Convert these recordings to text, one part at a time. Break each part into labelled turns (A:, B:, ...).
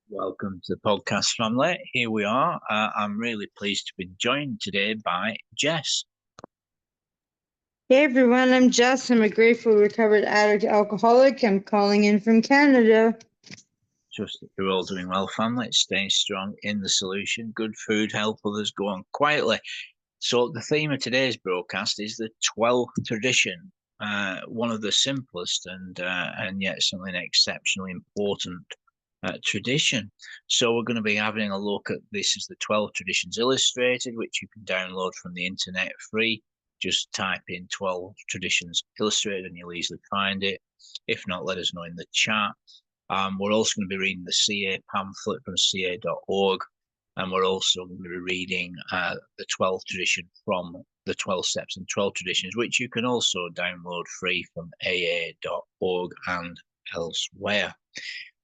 A: Welcome to the podcast family. Here we are. I'm really pleased to be joined today by Jess.
B: Hey everyone, I'm Jess. I'm a grateful recovered addict alcoholic. I'm calling in from Canada.
A: Trust that you're all doing well, family. Staying strong in the solution. Good food, help others, go on quietly. So the theme of today's broadcast is the 12th tradition, one of the simplest and yet something exceptionally important tradition. So we're going to be having a look at this as the 12 Traditions Illustrated, which you can download from the internet free. Just type in 12 Traditions Illustrated and you'll easily find it. If not, let us know in the chat. We're also going to be reading the CA pamphlet from ca.org, and we're also going to be reading the 12th tradition from the 12 Steps and 12 Traditions, which you can also download free from aa.org and elsewhere.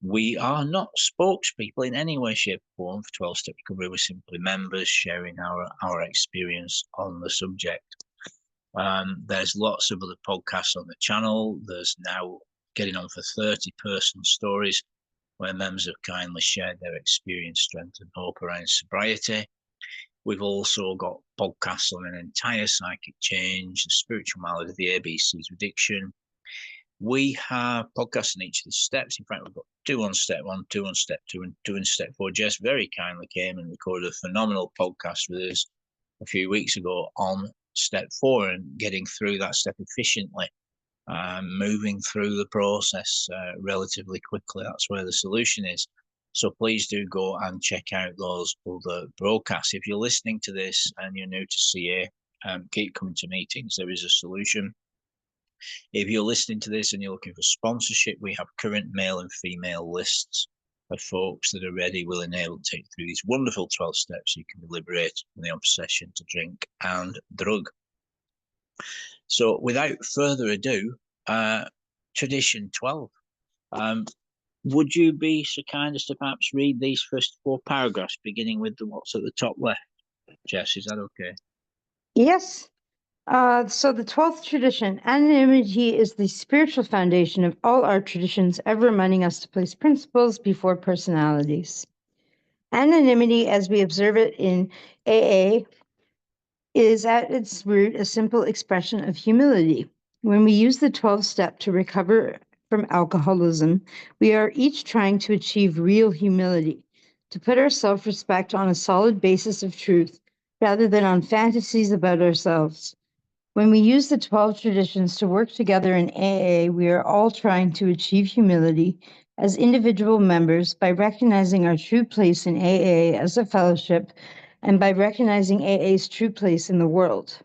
A: We are not spokespeople in any way, shape, or form for 12-Step Recovery. We're simply members sharing our experience on the subject. There's lots of other podcasts on the channel. There's now getting on for 30 personal stories where members have kindly shared their experience, strength, and hope around sobriety. We've also got podcasts on an entire psychic change, the spiritual malady, the ABCs of addiction. We have podcasts on each of the steps. In fact, we've got 2 on step 1, 2 on step 2, and 2 on step 4. Jess very kindly came and recorded a phenomenal podcast with us a few weeks ago on step 4 and getting through that step efficiently, moving through the process relatively quickly. That's where the solution is. So please do go and check out those other broadcasts. If you're listening to this and you're new to CA, keep coming to meetings. There is a solution. If you're listening to this and you're looking for sponsorship, we have current male and female lists of folks that are ready, willing, and able to take you through these wonderful 12 steps so you can be liberated from the obsession to drink and drug. So without further ado, Tradition 12. Would you be so kind as to perhaps read these first 4 paragraphs, beginning with what's at the top left? Jess, is that okay?
B: Yes. So the 12th tradition, anonymity, is the spiritual foundation of all our traditions, ever reminding us to place principles before personalities. Anonymity, as we observe it in AA, is at its root a simple expression of humility. When we use the 12th step to recover from alcoholism, we are each trying to achieve real humility, to put our self-respect on a solid basis of truth, rather than on fantasies about ourselves. When we use the 12 traditions to work together in AA, we are all trying to achieve humility as individual members by recognizing our true place in AA as a fellowship and by recognizing AA's true place in the world.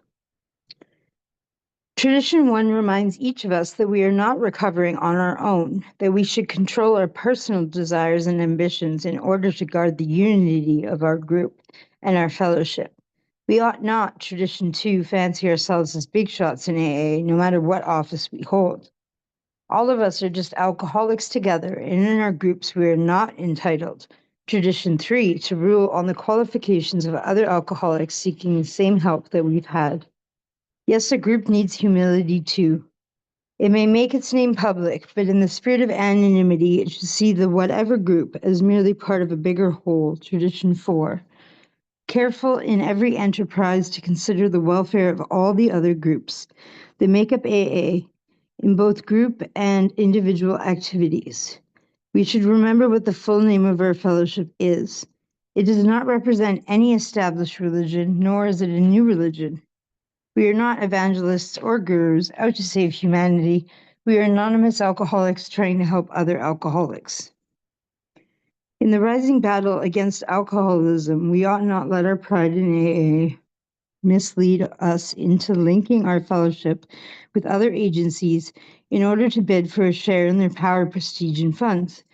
B: Tradition 1 reminds each of us that we are not recovering on our own, that we should control our personal desires and ambitions in order to guard the unity of our group and our fellowship. We ought not, Tradition 2, fancy ourselves as big shots in AA, no matter what office we hold. All of us are just alcoholics together, and in our groups we are not entitled, Tradition 3, to rule on the qualifications of other alcoholics seeking the same help that we've had. Yes, a group needs humility too. It may make its name public, but in the spirit of anonymity, it should see the whatever group as merely part of a bigger whole, Tradition 4. Careful in every enterprise to consider the welfare of all the other groups that make up AA in both group and individual activities. We should remember what the full name of our fellowship is. It does not represent any established religion, nor is it a new religion. We are not evangelists or gurus out to save humanity. We are anonymous alcoholics trying to help other alcoholics. In the rising battle against alcoholism, we ought not let our pride in AA mislead us into linking our fellowship with other agencies in order to bid for a share in their power, prestige, and funds.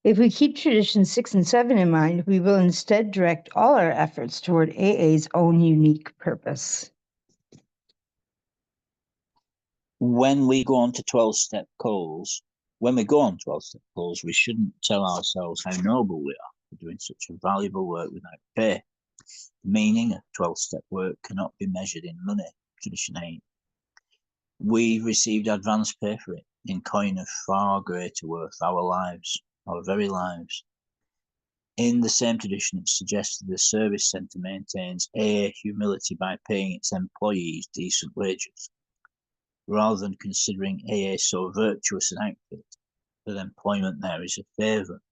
B: If we keep Traditions 6 and 7 in mind, we will instead direct all our efforts toward AA's own unique purpose.
A: When we go on to 12-step calls, we shouldn't tell ourselves how noble we are for doing such a valuable work without pay. The meaning of 12-step work cannot be measured in money, Tradition 8. We received advance pay for it in coin of far greater worth, our lives, our very lives. In the same tradition, it's suggested the service centre maintains AA humility by paying its employees decent wages, rather than considering AA so virtuous an outfit that employment there is a favour.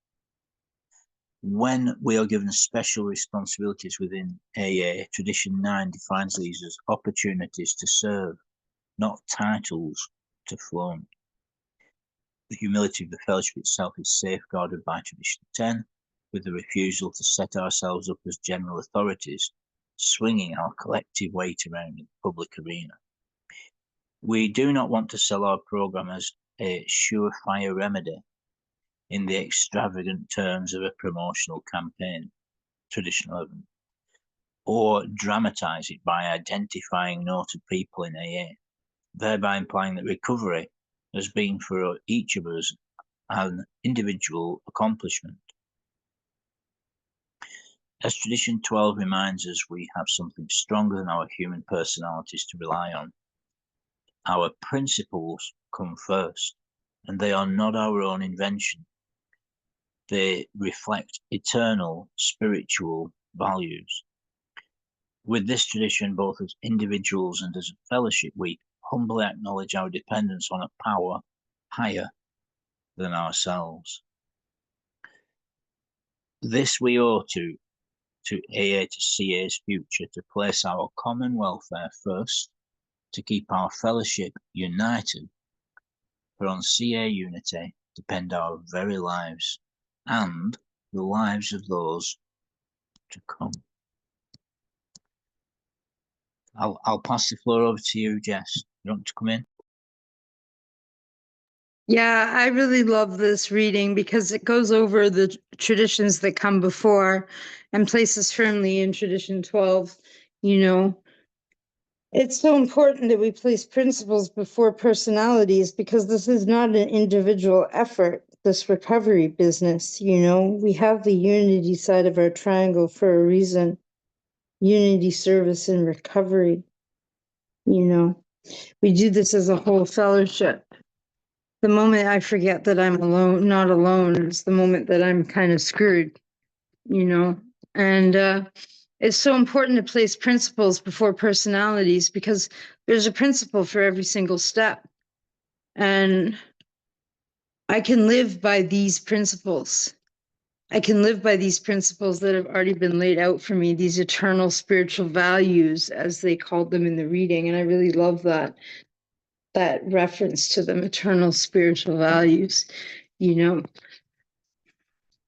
A: When we are given special responsibilities within AA, Tradition 9 defines these as opportunities to serve, not titles to flaunt. The humility of the fellowship itself is safeguarded by Tradition 10, with the refusal to set ourselves up as general authorities, swinging our collective weight around in the public arena. We do not want to sell our programme as a surefire remedy in the extravagant terms of a promotional campaign, Tradition 11, or dramatise it by identifying noted people in AA, thereby implying that recovery has been for each of us an individual accomplishment. As Tradition 12 reminds us, we have something stronger than our human personalities to rely on. Our principles come first, and they are not our own invention. They reflect eternal spiritual values. With this tradition, both as individuals and as a fellowship, we humbly acknowledge our dependence on a power higher than ourselves. This we owe to AA, to CA's future, to place our common welfare first, to keep our fellowship united, for on CA unity depend our very lives and the lives of those to come. I'll pass the floor over to you, Jess. You want to come in?
B: Yeah, I really love this reading because it goes over the traditions that come before and places firmly in Tradition 12. You know, it's so important that we place principles before personalities because this is not an individual effort, this recovery business. You know, we have the unity side of our triangle for a reason. Unity, service, and recovery. You know, we do this as a whole fellowship. The moment I forget that I'm alone, not alone, is the moment that I'm kind of screwed, you know? And it's so important to place principles before personalities because there's a principle for every single step. And I can live by these principles. I can live by these principles that have already been laid out for me, these eternal spiritual values, as they called them in the reading. And I really love that reference to them, eternal spiritual values. You know,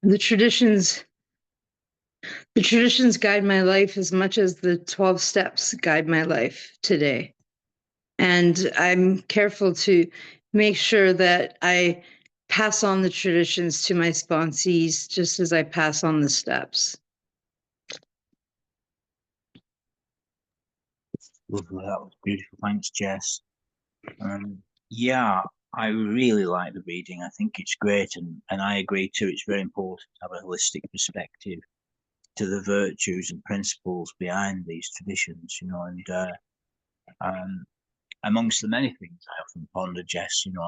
B: the traditions guide my life as much as the 12 steps guide my life today. And I'm careful to make sure that I pass on the traditions to my sponsees just as I pass on the steps.
A: Lovely, that was beautiful. Thanks, Jess. Yeah, I really like the reading. I think it's great, and I agree too. It's very important to have a holistic perspective to the virtues and principles behind these traditions, you know. And amongst the many things I often ponder, Jess, you know,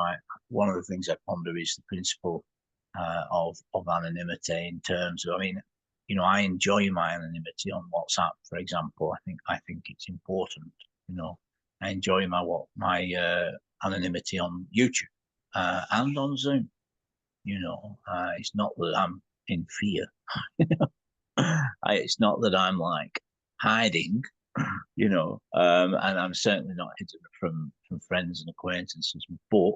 A: one of the things I ponder is the principle of anonymity in terms of, I mean, you know, I enjoy my anonymity on WhatsApp, for example. I think it's important, you know. I enjoy my anonymity on YouTube and on Zoom. You know, it's not that I'm in fear. It's not that I'm like hiding, you know, and I'm certainly not hidden from friends and acquaintances. But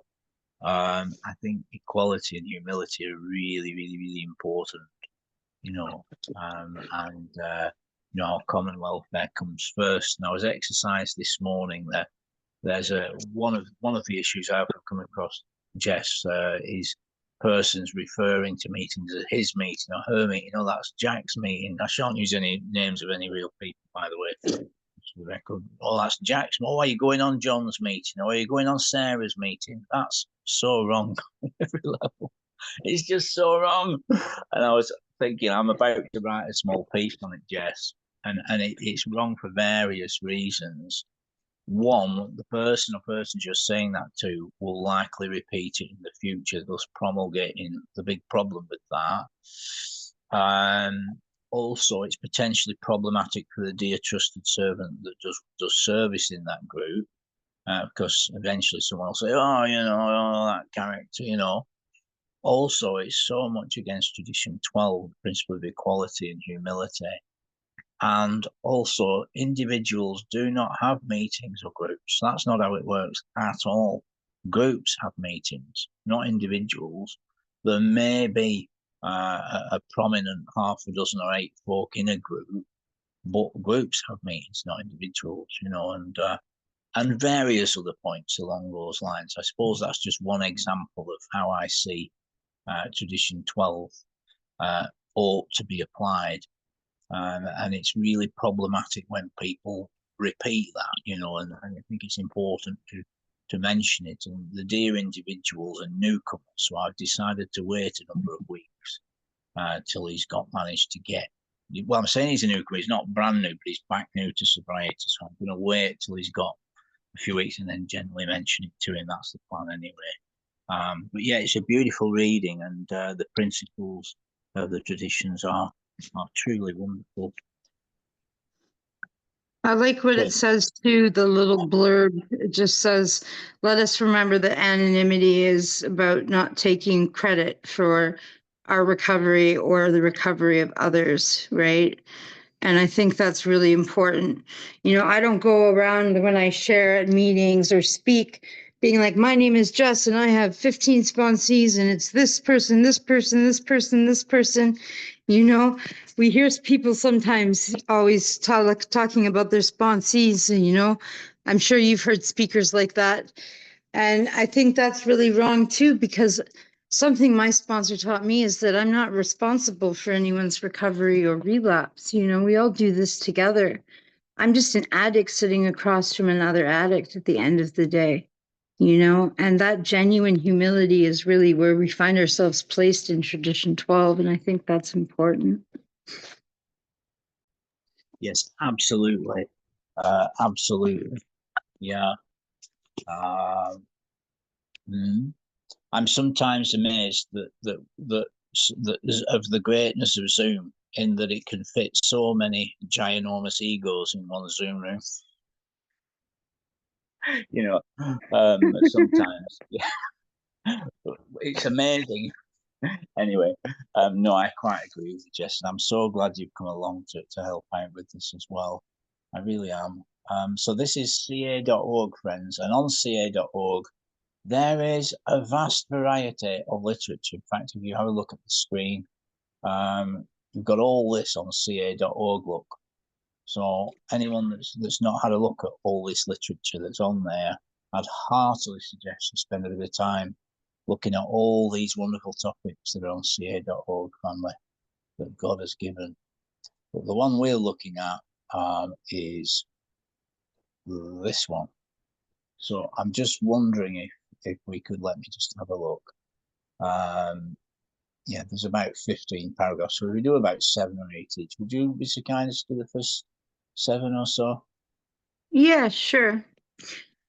A: I think equality and humility are really, really, really important, you know, and you know, our common welfare comes first. And I was exercised this morning that there's one of the issues I've come across, Jess, is persons referring to meetings as his meeting or her meeting. Oh, that's Jack's meeting. I shan't use any names of any real people, by the way. The record. Oh, that's Jack's. Oh, are you going on John's meeting? Or are you going on Sarah's meeting? That's so wrong on every level. It's just so wrong. And I was thinking, I'm about to write a small piece on it, Jess, and it's wrong for various reasons. One, the person or persons you're saying that to will likely repeat it in the future, thus promulgating the big problem with that. Also, it's potentially problematic for the dear trusted servant that does service in that group, because eventually someone will say, "Oh, that character," Also, it's so much against Tradition 12, the principle of equality and humility. And also, individuals do not have meetings or groups. That's not how it works at all. Groups have meetings, not individuals. There may be a prominent half a dozen or 8 folk in a group, but groups have meetings, not individuals, and various other points along those lines. I suppose that's just one example of how I see Tradition 12 ought to be applied. And it's really problematic when people repeat that, and I think it's important to mention it. And the dear individuals and newcomers, so I've decided to wait a number of weeks till he's managed to get. Well, I'm saying he's a newcomer. He's not brand new, but he's back new to sobriety. So I'm going to wait till he's got a few weeks and then gently mention it to him. That's the plan anyway. But yeah, it's a beautiful reading, and the principles of the traditions are truly wonderful.
B: I like what it says too, the little blurb. It just says, let us remember that anonymity is about not taking credit for our recovery or the recovery of others, right? And I think that's really important. I don't go around when I share at meetings or speak being like, my name is Jess and I have 15 sponsees and it's this person, this person, this person, this person. We hear people sometimes always talking about their sponsees, and I'm sure you've heard speakers like that. And I think that's really wrong too, because something my sponsor taught me is that I'm not responsible for anyone's recovery or relapse. We all do this together. I'm just an addict sitting across from another addict at the end of the day, and that genuine humility is really where we find ourselves placed in Tradition 12. And I think that's important.
A: Yes, absolutely. Absolutely. Yeah. I'm sometimes amazed that of the greatness of Zoom, in that it can fit so many ginormous egos in one Zoom room. Sometimes, yeah. It's amazing. Anyway, no, I quite agree with you, Jess, and I'm so glad you've come along to help out with this as well. I really am. So this is ca.org, friends, and on ca.org, there is a vast variety of literature. In fact, if you have a look at the screen, you've got all this on ca.org, look. So anyone that's not had a look at all this literature that's on there, I'd heartily suggest you spend a bit of time looking at all these wonderful topics that are on ca.org, family, that God has given. But the one we're looking at is this one. So I'm just wondering if we could let me just have a look. Yeah, there's about 15 paragraphs. So we do about 7 or 8 each. Would you be so kind as to do the first 7 or so?
B: Yeah, sure.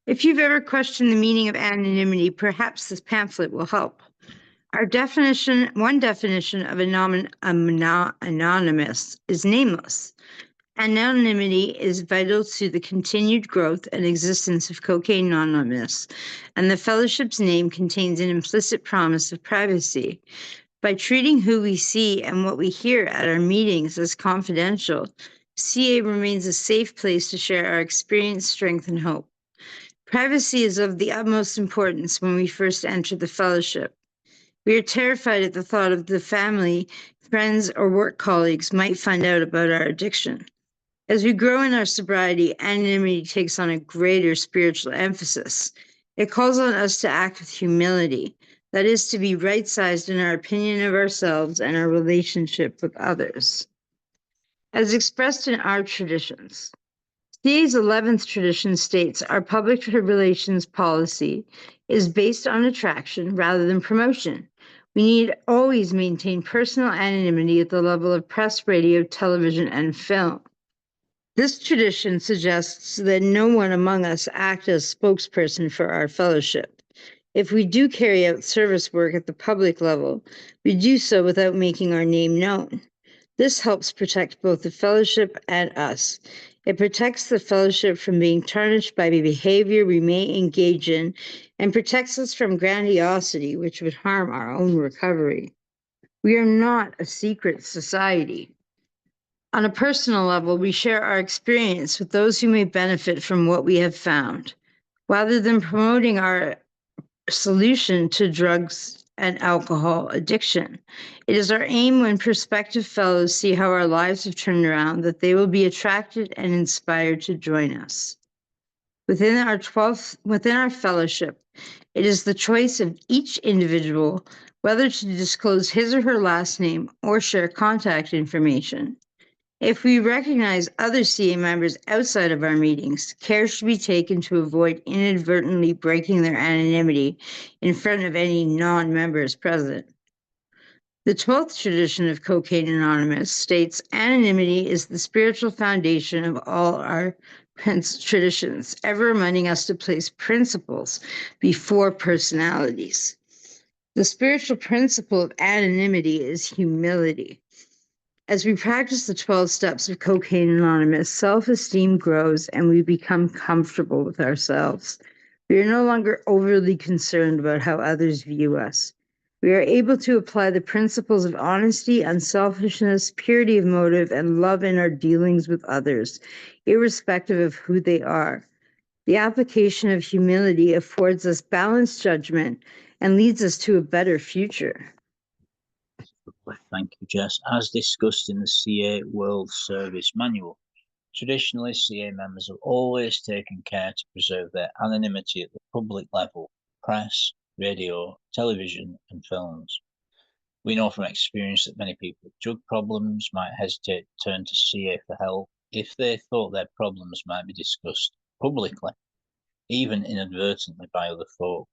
B: If you've ever questioned the meaning of anonymity, perhaps this pamphlet will help. One definition of anonymous is nameless. Anonymity is vital to the continued growth and existence of Cocaine Anonymous, and the fellowship's name contains an implicit promise of privacy. By treating who we see and what we hear at our meetings as confidential, CA remains a safe place to share our experience, strength, and hope. Privacy is of the utmost importance when we first enter the fellowship. We are terrified at the thought of the family, friends, or work colleagues might find out about our addiction. As we grow in our sobriety, anonymity takes on a greater spiritual emphasis. It calls on us to act with humility, that is, to be right-sized in our opinion of ourselves and our relationship with others. As expressed in our traditions, CA's 11th tradition states our public relations policy is based on attraction rather than promotion. We need always maintain personal anonymity at the level of press, radio, television, and film. This tradition suggests that no one among us act as spokesperson for our fellowship. If we do carry out service work at the public level, we do so without making our name known. This helps protect both the fellowship and us. It protects the fellowship from being tarnished by the behavior we may engage in and protects us from grandiosity, which would harm our own recovery. We are not a secret society. On a personal level, we share our experience with those who may benefit from what we have found. Rather than promoting our solution to drugs and alcohol addiction. It is our aim when prospective fellows see how our lives have turned around that they will be attracted and inspired to join us. Within our fellowship, it is the choice of each individual whether to disclose his or her last name or share contact information. If we recognize other CA members outside of our meetings, care should be taken to avoid inadvertently breaking their anonymity in front of any non-members present. The 12th tradition of Cocaine Anonymous states anonymity is the spiritual foundation of all our traditions, ever reminding us to place principles before personalities. The spiritual principle of anonymity is humility. As we practice the 12 steps of Cocaine Anonymous, self-esteem grows and we become comfortable with ourselves. We are no longer overly concerned about how others view us. We are able to apply the principles of honesty, unselfishness, purity of motive, and love in our dealings with others, irrespective of who they are. The application of humility affords us balanced judgment and leads us to a better future.
A: Thank you, Jess. As discussed in the CA World Service Manual, traditionally CA members have always taken care to preserve their anonymity at the public level, press, radio, television, and films. We know from experience that many people with drug problems might hesitate to turn to CA for help if they thought their problems might be discussed publicly, even inadvertently by other folk.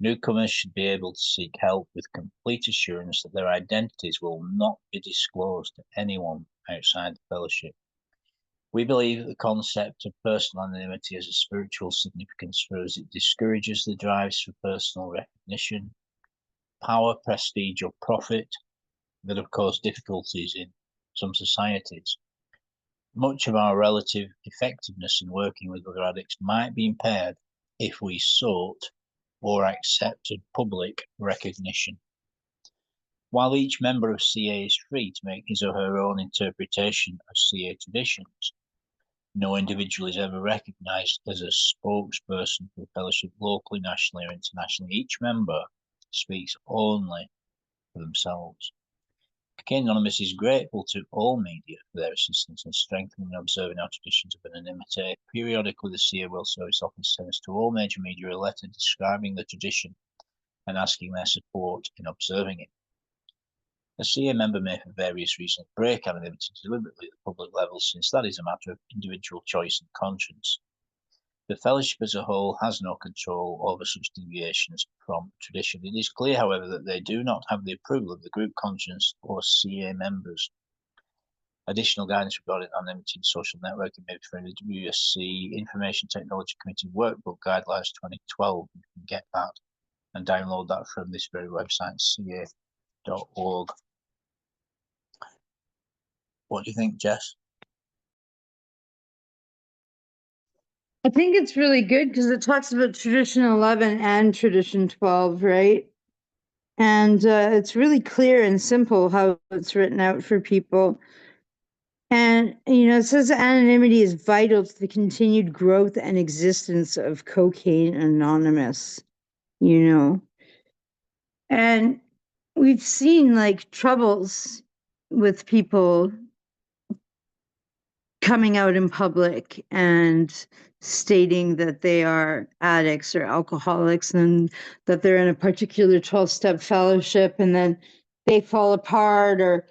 A: Newcomers should be able to seek help with complete assurance that their identities will not be disclosed to anyone outside the fellowship. We believe that the concept of personal anonymity has a spiritual significance for us. It discourages the drives for personal recognition, power, prestige, or profit that have caused difficulties in some societies. Much of our relative effectiveness in working with other addicts might be impaired if we sought or accepted public recognition. While each member of CA is free to make his or her own interpretation of CA traditions, no individual is ever recognised as a spokesperson for the fellowship locally, nationally, or internationally. Each member speaks only for themselves. Cocaine Anonymous is grateful to all media for their assistance in strengthening and observing our traditions of anonymity. Periodically, the CA World Service Office sends to all major media a letter describing the tradition and asking their support in observing it. A CA member may, for various reasons, break anonymity deliberately at the public level, since that is a matter of individual choice and conscience. The fellowship as a whole has no control over such deviations from tradition. It is clear, however, that they do not have the approval of the group conscience or CA members. Additional guidance regarding anonymity and social networking may be found in the WSC Information Technology Committee Workbook Guidelines 2012. You can get that and download that from this very website, ca.org. What do you think, Jess?
B: I think it's really good because it talks about tradition 11 and tradition 12, right? And it's really clear and simple how it's written out for people. And, it says anonymity is vital to the continued growth and existence of Cocaine Anonymous, And we've seen like troubles with people coming out in public and stating that they are addicts or alcoholics and that they're in a particular 12-step fellowship, and then they fall apart, or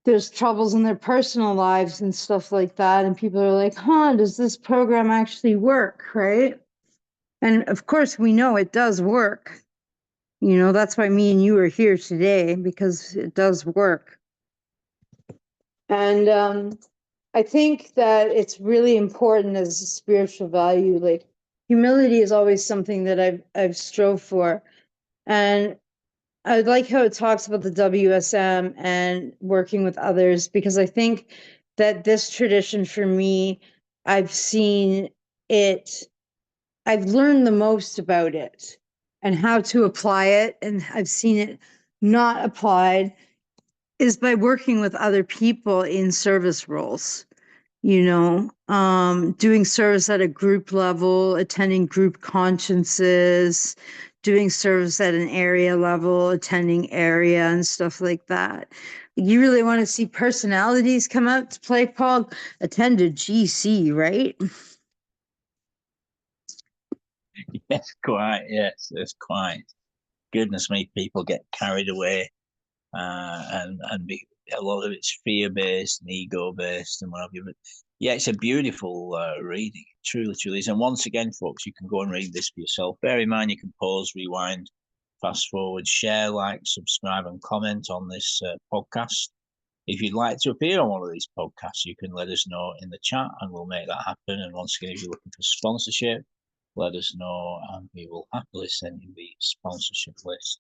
B: there's troubles in their personal lives and stuff like that. And people are like, does this program actually work, right? And of course, we know it does work. That's why me and you are here today, because it does work. And I think that it's really important as a spiritual value. Like, humility is always something that I've strove for. And I like how it talks about the WSM and working with others, because I think that this tradition for me, I've seen it, I've learned the most about it and how to apply it. And I've seen it not applied is by working with other people in service roles, doing service at a group level, attending group consciences, doing service at an area level, attending area and stuff like that. You really want to see personalities come out to play, Paul? Attend a GC, right?
A: Yes, quite. Yes, it's quite. Goodness me, people get carried away, a lot of it's fear based and ego based and whatever. But yeah, it's a beautiful reading. It truly, truly is. And once again, folks, you can go and read this for yourself. Bear in mind, you can pause, rewind, fast forward, share, like, subscribe, and comment on this podcast. If you'd like to appear on one of these podcasts, you can let us know in the chat and we'll make that happen. And once again, if you're looking for sponsorship, let us know and we will happily send you the sponsorship list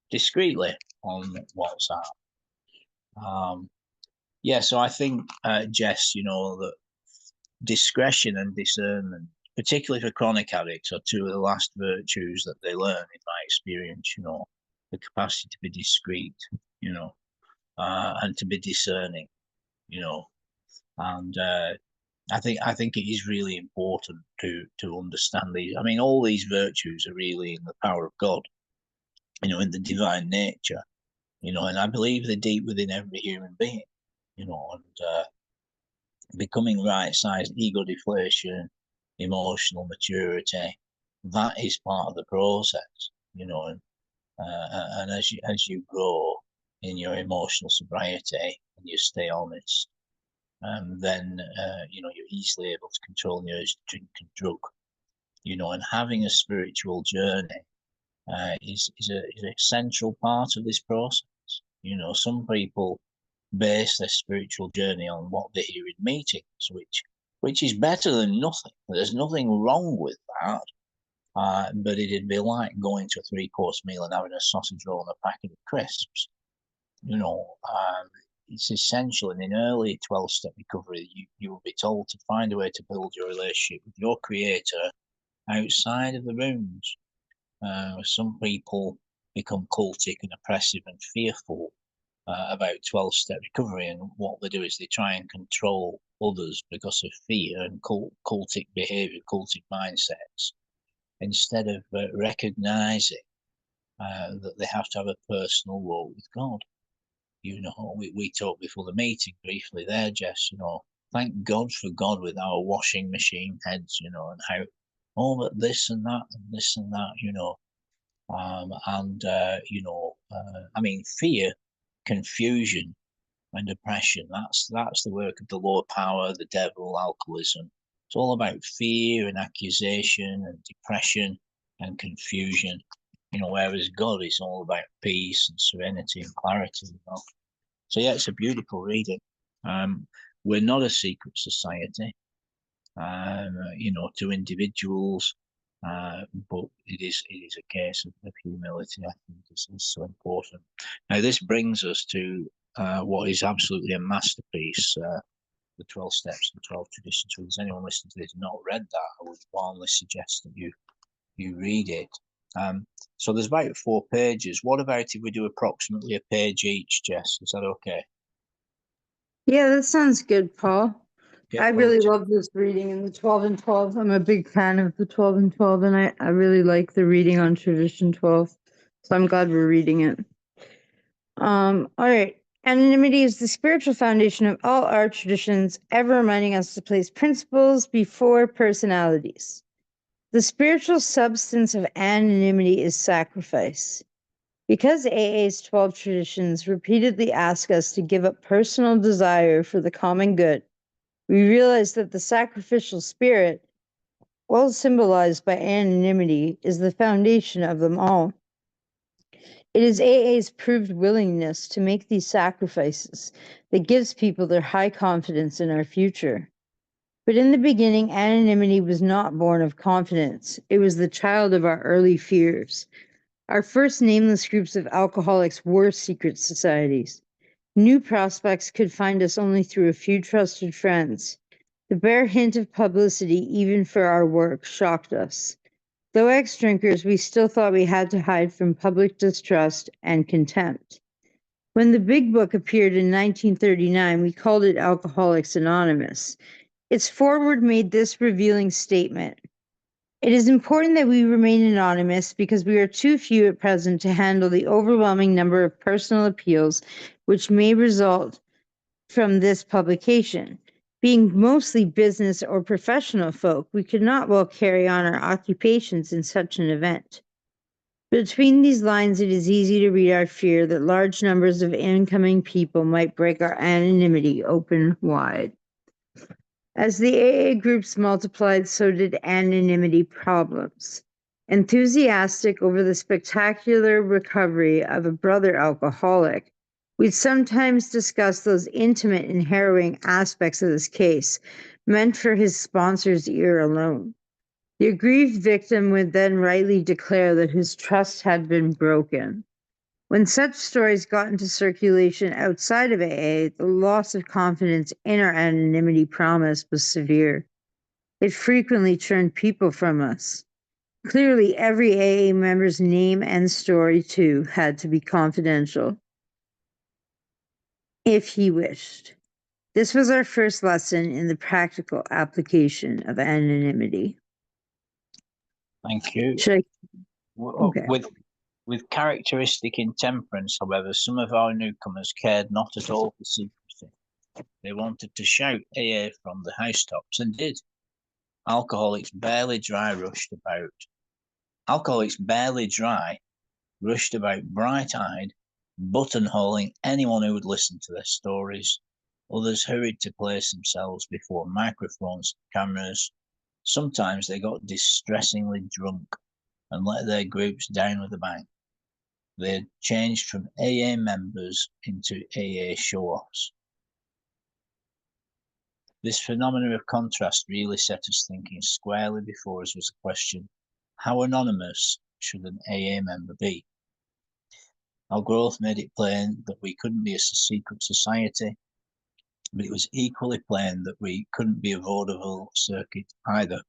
A: discreetly on WhatsApp. So I think, Jess, that discretion and discernment, particularly for chronic addicts, are two of the last virtues that they learn, in my experience. The capacity to be discreet, and to be discerning, and I think it is really important to understand these. I mean, all these virtues are really in the power of God, in the divine nature, and I believe they're deep within every human being, and becoming right-sized, ego deflation, emotional maturity, that is part of the process, and as you grow in your emotional sobriety and you stay honest, then you're easily able to control the urge to drink and drug, and having a spiritual journey is a central part of this process. Some people base their spiritual journey on what they hear in meetings, which is better than nothing. There's nothing wrong with that. But it'd be like going to a three-course meal and having a sausage roll and a packet of crisps. It's essential. And in early 12-step recovery, you will be told to find a way to build your relationship with your creator outside of the rooms. Some people become cultic and oppressive and fearful about 12-step recovery, and what they do is they try and control others because of fear and cultic behavior, cultic mindsets, instead of recognizing that they have to have a personal walk with God. We talked before the meeting briefly there, Jess, thank God for God with our washing machine heads, and how, but this and that and this and that, I mean, fear, confusion, and depression. That's the work of the lower power, the devil, alcoholism. It's all about fear and accusation and depression and confusion. Whereas God is all about peace and serenity and clarity. So yeah, it's a beautiful reading. We're not a secret society, to individuals, but it is a case of humility. I think is so important. Now, this brings us to what is absolutely a masterpiece, the 12 Steps and 12 Traditions. So if there's anyone listening to this not read that, I would warmly suggest that you read it. So there's about 4 pages. What about if we do approximately a page each, Jess? Is that okay?
B: Yeah, that sounds good, Paul.
A: Yeah,
B: I really love this reading in the 12 and 12. I'm a big fan of the 12 and 12, and I really like the reading on Tradition 12. So I'm glad we're reading it. All right. Anonymity is the spiritual foundation of all our traditions, ever reminding us to place principles before personalities. The spiritual substance of anonymity is sacrifice. Because AA's 12 traditions repeatedly ask us to give up personal desire for the common good, we realize that the sacrificial spirit, well symbolized by anonymity, is the foundation of them all. It is AA's proved willingness to make these sacrifices that gives people their high confidence in our future. But in the beginning, anonymity was not born of confidence. It was the child of our early fears. Our first nameless groups of alcoholics were secret societies. New prospects could find us only through a few trusted friends. The bare hint of publicity, even for our work, shocked us. Though ex-drinkers, we still thought we had to hide from public distrust and contempt. When the Big Book appeared in 1939, we called it Alcoholics Anonymous. Its foreword made this revealing statement: "It is important that we remain anonymous because we are too few at present to handle the overwhelming number of personal appeals which may result from this publication. Being mostly business or professional folk, we could not well carry on our occupations in such an event." Between these lines, it is easy to read our fear that large numbers of incoming people might break our anonymity open wide. As the AA groups multiplied, so did anonymity problems. Enthusiastic over the spectacular recovery of a brother alcoholic, we'd sometimes discuss those intimate and harrowing aspects of this case, meant for his sponsor's ear alone. The aggrieved victim would then rightly declare that his trust had been broken. When such stories got into circulation outside of AA, the loss of confidence in our anonymity promise was severe. It frequently turned people from us. Clearly, every AA member's name and story, too, had to be confidential, if he wished. This was our first lesson in the practical application of anonymity.
A: Thank you.
B: Okay.
A: With characteristic intemperance, however, some of our newcomers cared not at all for secrecy. They wanted to shout AA from the housetops, and did. Alcoholics Barely Dry rushed about, bright-eyed, buttonholing anyone who would listen to their stories. Others hurried to place themselves before microphones and cameras. Sometimes they got distressingly drunk and let their groups down with a bang. They had changed from AA members into AA show-offs. This phenomenon of contrast really set us thinking. Squarely before us was the question: how anonymous should an AA member be? Our growth made it plain that we couldn't be a secret society, but it was equally plain that we couldn't be a vaudeville circuit either.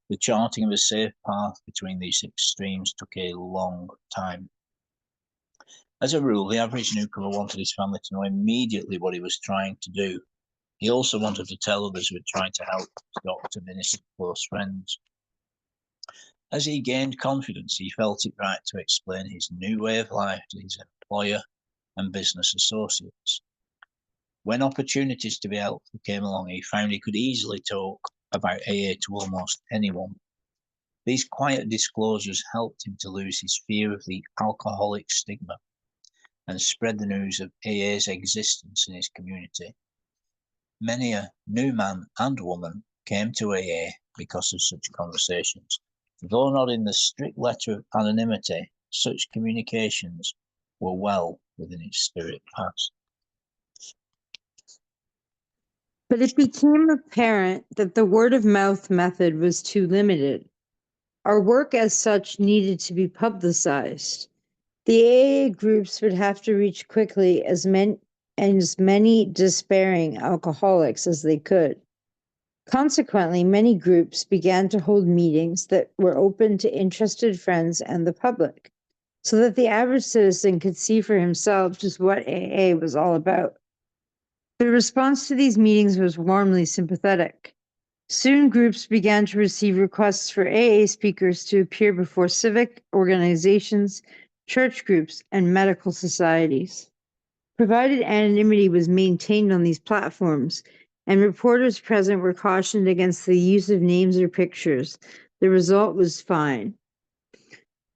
A: The charting of a safe path between these extremes took a long time. As a rule, the average newcomer wanted his family to know immediately what he was trying to do. He also wanted to tell others who were trying to help his doctor, minister, close friends. As he gained confidence, he felt it right to explain his new way of life to his employer and business associates. When opportunities to be helpful came along, he found he could easily talk about AA to almost anyone. These quiet disclosures helped him to lose his fear of the alcoholic stigma and spread the news of AA's existence in his community. Many a new man and woman came to AA because of such conversations. Though not in the strict letter of anonymity, such communications were well within its spirit past.
B: But it became apparent that the word-of-mouth method was too limited. Our work as such needed to be publicized. The AA groups would have to reach quickly as many despairing alcoholics as they could. Consequently, many groups began to hold meetings that were open to interested friends and the public, so that the average citizen could see for himself just what AA was all about. The response to these meetings was warmly sympathetic. Soon groups began to receive requests for AA speakers to appear before civic organizations, church groups, and medical societies. Provided anonymity was maintained on these platforms, and reporters present were cautioned against the use of names or pictures, the result was fine.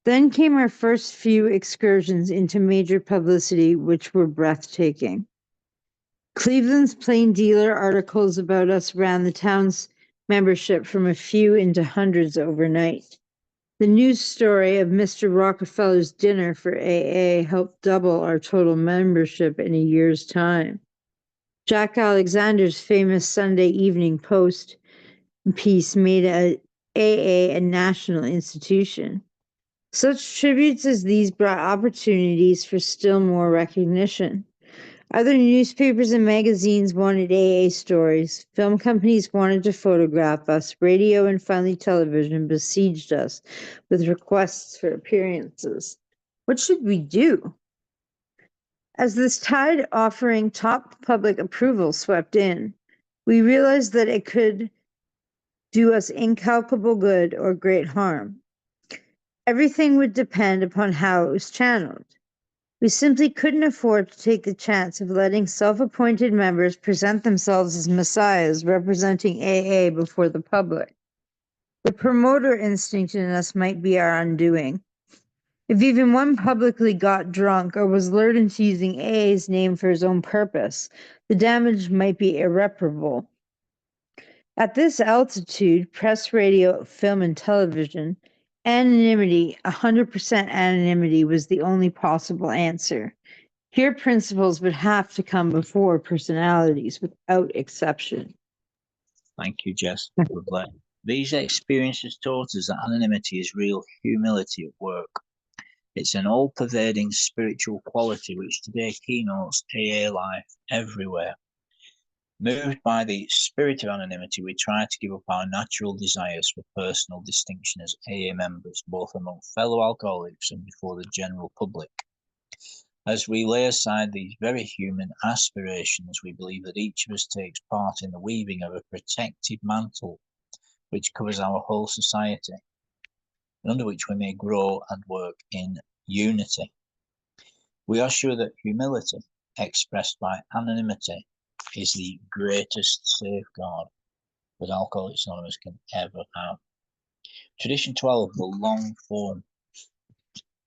B: Then came our first few excursions into major publicity, which were breathtaking. Cleveland's Plain Dealer articles about us ran the town's membership from a few into hundreds overnight. The news story of Mr. Rockefeller's dinner for AA helped double our total membership in a year's time. Jack Alexander's famous Sunday Evening Post piece made AA a national institution. Such tributes as these brought opportunities for still more recognition. Other newspapers and magazines wanted AA stories. Film companies wanted to photograph us. Radio and finally television besieged us with requests for appearances. What should we do? As this tide offering top public approval swept in, we realized that it could do us incalculable good or great harm. Everything would depend upon how it was channeled. We simply couldn't afford to take the chance of letting self-appointed members present themselves as messiahs representing AA before the public. The promoter instinct in us might be our undoing. If even one publicly got drunk or was lured into using AA's name for his own purpose, the damage might be irreparable. At this altitude, press, radio, film, and television, anonymity, 100% anonymity, was the only possible answer. Here, principles would have to come before personalities without exception.
A: Thank you, Jess. Lovely. These experiences taught us that anonymity is real humility at work. It's an all-pervading spiritual quality which today keynotes AA life everywhere. Moved by the spirit of anonymity, we try to give up our natural desires for personal distinction as AA members, both among fellow alcoholics and before the general public. As we lay aside these very human aspirations, we believe that each of us takes part in the weaving of a protective mantle which covers our whole society, and under which we may grow and work in unity. We are sure that humility, expressed by anonymity, is the greatest safeguard that Alcoholics Anonymous can ever have. Tradition 12, the long form.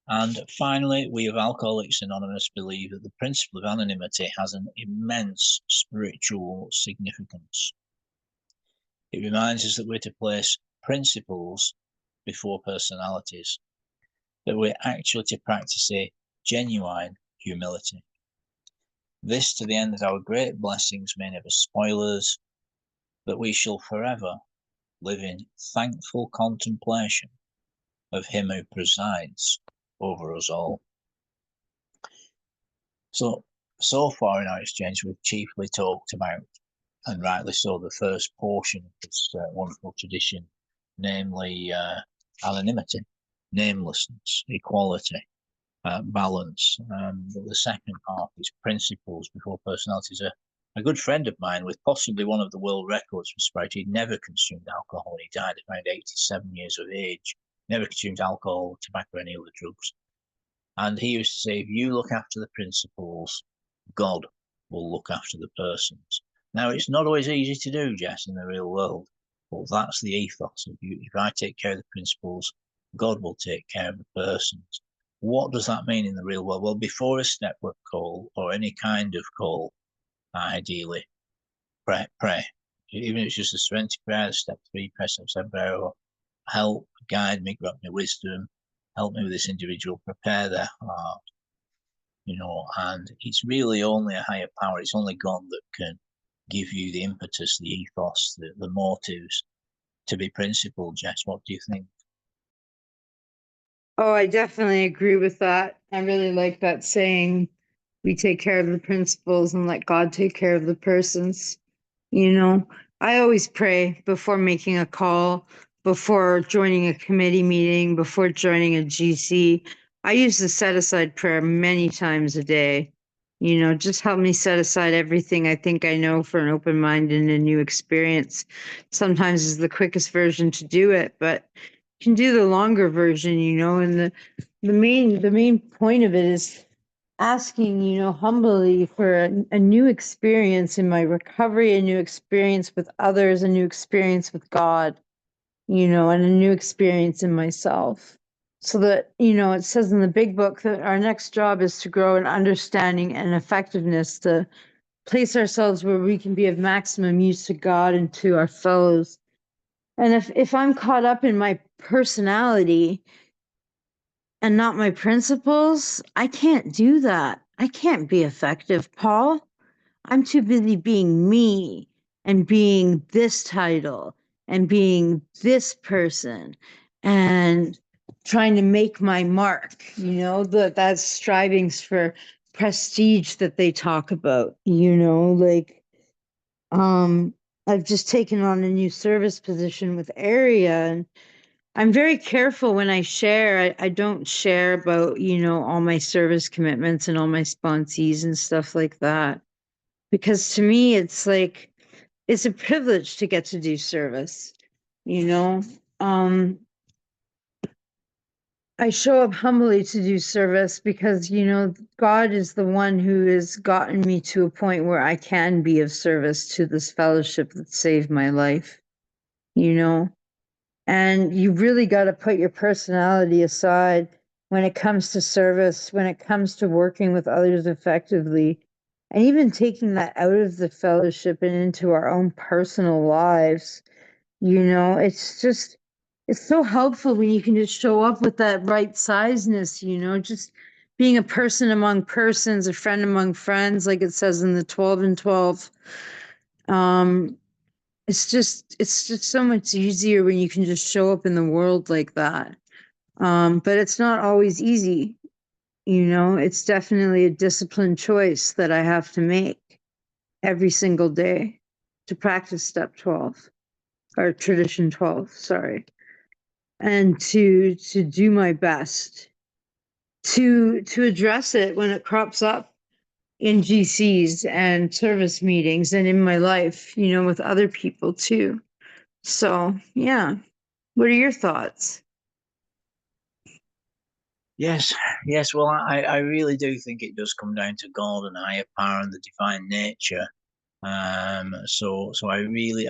A: And finally, we of Alcoholics Anonymous believe that the principle of anonymity has an immense spiritual significance. It reminds us that we're to place principles before personalities, that we're actually to practice a genuine humility. This to the end that our great blessings may never spoil us, that we shall forever live in thankful contemplation of him who presides over us all. So far in our exchange, we've chiefly talked about, and rightly so, the first portion of this wonderful tradition, namely anonymity, namelessness, equality, balance. The second half is principles before personalities. A good friend of mine with possibly one of the world records for sobriety, he never consumed alcohol. He died at around 87 years of age, never consumed alcohol, tobacco, or any other drugs. And he used to say, if you look after the principles, God will look after the persons. Now, it's not always easy to do, Jess, in the real world, but that's the ethos. If I take care of the principles, God will take care of the persons. What does that mean in the real world? Well, before a step work call or any kind of call, ideally, pray. Even if it's just a serenity prayer, step 3, press up, step prayer, or help, guide me, grant me wisdom, help me with this individual, prepare their heart, and it's really only a higher power. It's only God that can give you the impetus, the ethos, the motives to be principled. Jess, what do you think?
B: Oh, I definitely agree with that. I really like that saying, we take care of the principles and let God take care of the persons. I always pray before making a call, before joining a committee meeting, before joining a GC. I use the set aside prayer many times a day. Just help me set aside everything I think I know for an open mind and a new experience. Sometimes is the quickest version to do it, but you can do the longer version, and the main point of it is asking, humbly for a new experience in my recovery, a new experience with others, a new experience with God, and a new experience in myself. So that, it says in the big book that our next job is to grow in understanding and effectiveness, to place ourselves where we can be of maximum use to God and to our fellows. And if I'm caught up in my personality and not my principles, I can't do that. I can't be effective, Paul. I'm too busy being me and being this title and being this person and trying to make my mark, that strivings for prestige that they talk about, like, I've just taken on a new service position with area, and I'm very careful when I share. I don't share about, all my service commitments and all my sponsees and stuff like that. Because to me, it's like, it's a privilege to get to do service, you know? I show up humbly to do service because, God is the one who has gotten me to a point where I can be of service to this fellowship that saved my life, you know? And you really got to put your personality aside when it comes to service, when it comes to working with others effectively, and even taking that out of the fellowship and into our own personal lives. It's so helpful when you can just show up with that right sizeness, just being a person among persons, a friend among friends, like it says in the 12 and 12. It's just so much easier when you can just show up in the world like that. But it's not always easy. It's definitely a disciplined choice that I have to make every single day to practice step 12 or tradition 12, sorry. And to do my best to address it when it crops up in GCs and service meetings and in my life, with other people too. So, yeah. What are your thoughts?
A: Yes, yes. Well, I really do think it does come down to God and higher power and the divine nature. So I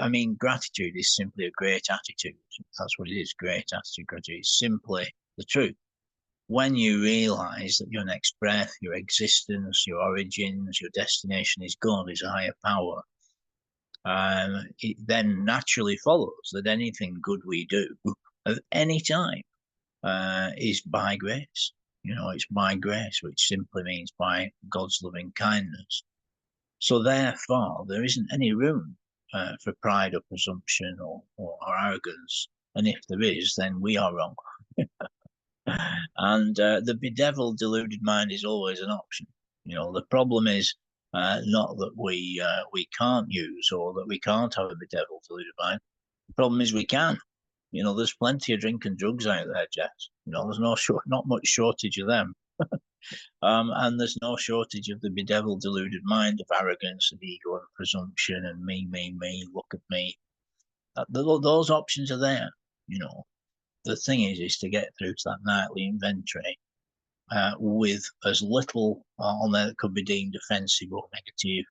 A: mean, gratitude is simply a great attitude. That's what it is. Great attitude. Gratitude is simply the truth. When you realize that your next breath, your existence, your origins, your destination is God, is a higher power, it then naturally follows that anything good we do at any time is by grace. It's by grace, which simply means by God's loving kindness. So therefore, there isn't any room for pride or presumption or arrogance. And if there is, then we are wrong. And the bedeviled, deluded mind is always an option. The problem is not that we can't use or that we can't have a bedeviled, deluded mind. The problem is we can. There's plenty of drink and drugs out there, Jess. There's not much shortage of them. And there's no shortage of the bedeviled, deluded mind of arrogance and ego and presumption and me, look at me. Those options are there. The thing is to get through to that nightly inventory with as little on there that could be deemed offensive or negative,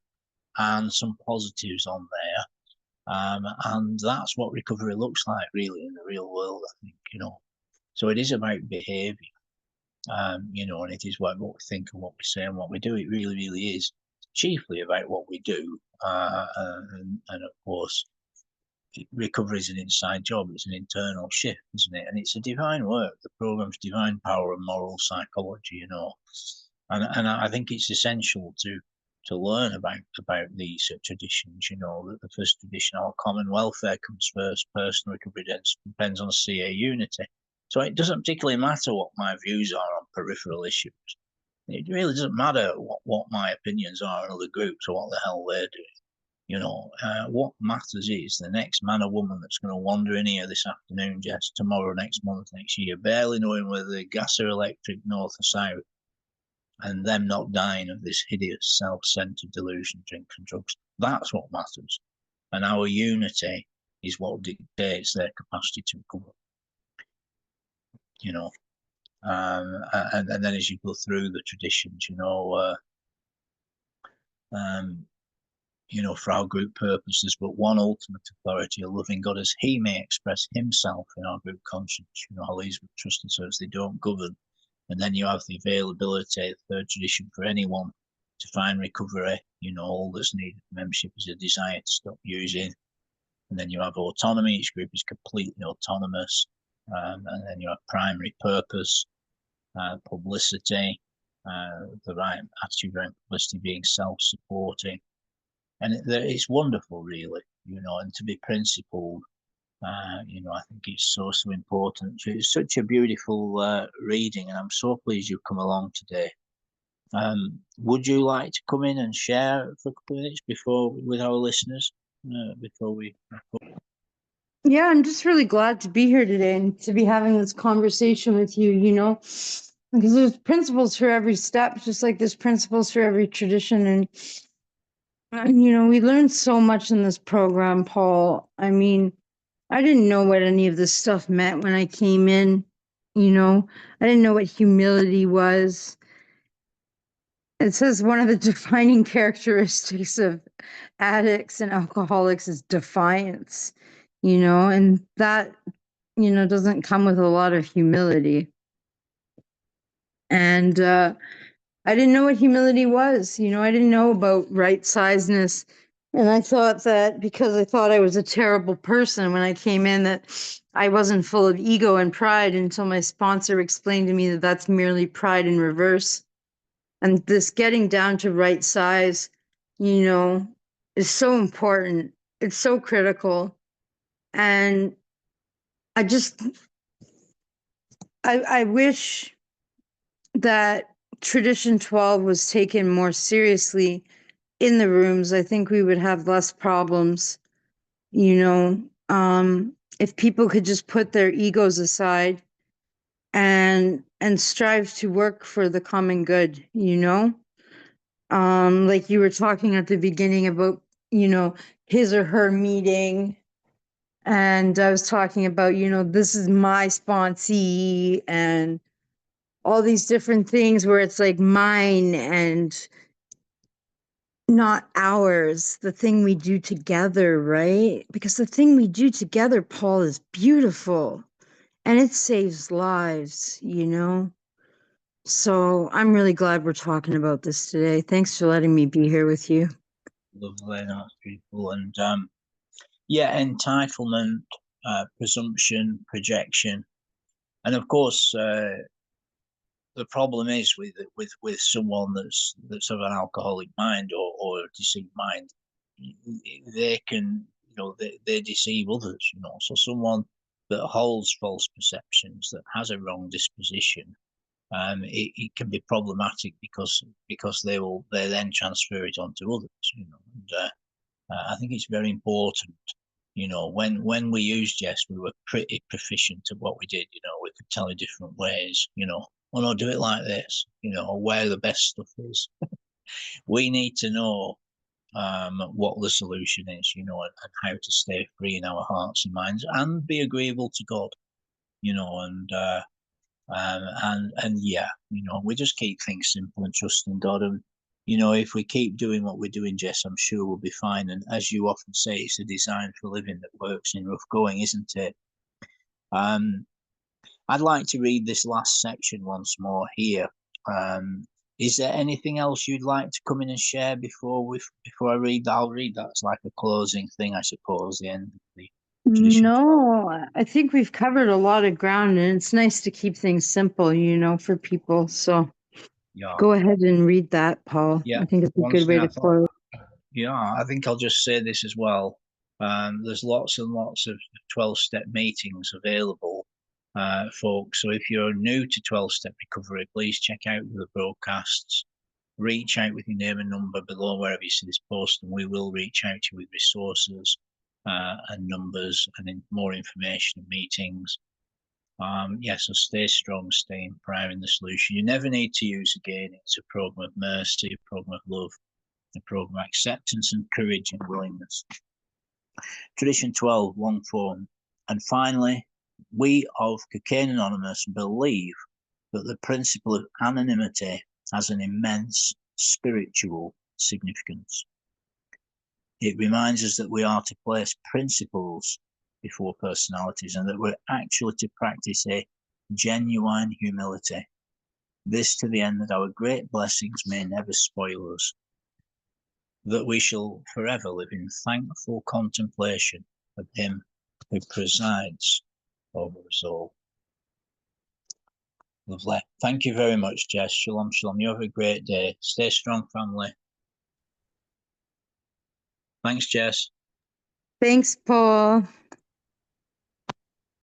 A: and some positives on there. And that's what recovery looks like, really, in the real world, I think. So it is about behaviour. And it is what we think and what we say and what we do. It really, really is chiefly about what we do. And of course, recovery is an inside job. It's an internal shift, isn't it? And it's a divine work. The program's divine power and moral psychology, And I think it's essential to learn about these traditions. That the first tradition, our common welfare comes first. Personal recovery depends on CA unity. So it doesn't particularly matter what my views are on peripheral issues. It really doesn't matter what my opinions are on other groups or what the hell they're doing. What matters is the next man or woman that's going to wander in here this afternoon, Jess, tomorrow, next month, next year, barely knowing whether the gas or electric, north or south, and them not dying of this hideous self-centered delusion, drink and drugs. That's what matters. And our unity is what dictates their capacity to recover. And then as you go through the traditions, for our group purpose, there's but one ultimate authority, a loving God, as he may express himself in our group conscience. All these trusted servants, they don't govern. And then you have the availability, the third tradition, for anyone to find recovery. All that's needed for membership is a desire to stop using. And then you have autonomy. Each group is completely autonomous. And then you have primary purpose, publicity, the right attitude around publicity being self-supporting. And it's wonderful, really, and to be principled I think it's so important. It's such a beautiful reading, and I'm so pleased you've come along today. Would you like to come in and share for a couple of minutes with our listeners before we?
B: Yeah, I'm just really glad to be here today and to be having this conversation with you, because there's principles for every step, just like there's principles for every tradition. And we learned so much in this program, Paul. I mean, I didn't know what any of this stuff meant when I came in, I didn't know what humility was. It says one of the defining characteristics of addicts and alcoholics is defiance, and that, doesn't come with a lot of humility. And I didn't know what humility was. I didn't know about right sizeness. And I thought that because I thought I was a terrible person when I came in, that I wasn't full of ego and pride until my sponsor explained to me that that's merely pride in reverse. And this getting down to right size, is so important. It's so critical. And I just, I wish that Tradition 12 was taken more seriously in the rooms. I think we would have less problems, if people could just put their egos aside and strive to work for the common good, like you were talking at the beginning about, his or her meeting. And I was talking about, this is my sponsee and all these different things where it's like mine and not ours, the thing we do together, right? Because the thing we do together, Paul, is beautiful and it saves lives, So I'm really glad we're talking about this today. Thanks for letting me be here with you.
A: Lovely, that's beautiful. And entitlement, presumption, projection, and of course, the problem is with someone that's of an alcoholic mind or a deceived mind, they can they deceive others. So someone that holds false perceptions, that has a wrong disposition, it can be problematic because they then transfer it onto others. And I think it's very important. When we used Jess, we were pretty proficient at what we did. We could tell in different ways. Oh no, do it like this. Or where the best stuff is. We need to know what the solution is. And how to stay free in our hearts and minds and be agreeable to God. And yeah, we just keep things simple and trust in God. And if we keep doing what we're doing, Jess, I'm sure we'll be fine. And as you often say, it's a design for living that works in rough going, isn't it? I'd like to read this last section once more here. Is there anything else you'd like to come in and share before I read that? I'll read that as like a closing thing, I suppose, the end of the tradition.
B: No, I think we've covered a lot of ground and it's nice to keep things simple, for people. So
A: Yeah.
B: go ahead and read that, Paul.
A: Yeah.
B: I think it's a
A: One
B: good
A: thing
B: way
A: I
B: to
A: thought,
B: close.
A: yeah, I think I'll just say this as well. There's lots and lots of 12-step meetings available, folks. So if you're new to 12-step recovery, please check out the broadcasts. Reach out with your name and number below wherever you see this post, and we will reach out to you with resources and numbers and more information and meetings. So stay strong, stay in prayer in the solution. You never need to use again. It's a program of mercy, a program of love, a program of acceptance and courage and willingness. Tradition 12, long form. And finally, we of Cocaine Anonymous believe that the principle of anonymity has an immense spiritual significance. It reminds us that we are to place principles before personalities and that we're actually to practice a genuine humility. This to the end that our great blessings may never spoil us, that we shall forever live in thankful contemplation of Him who presides over us all. Lovely. Thank you very much, Jess. Shalom, shalom. You have a great day. Stay strong, family. Thanks, Jess.
B: Thanks, Paul.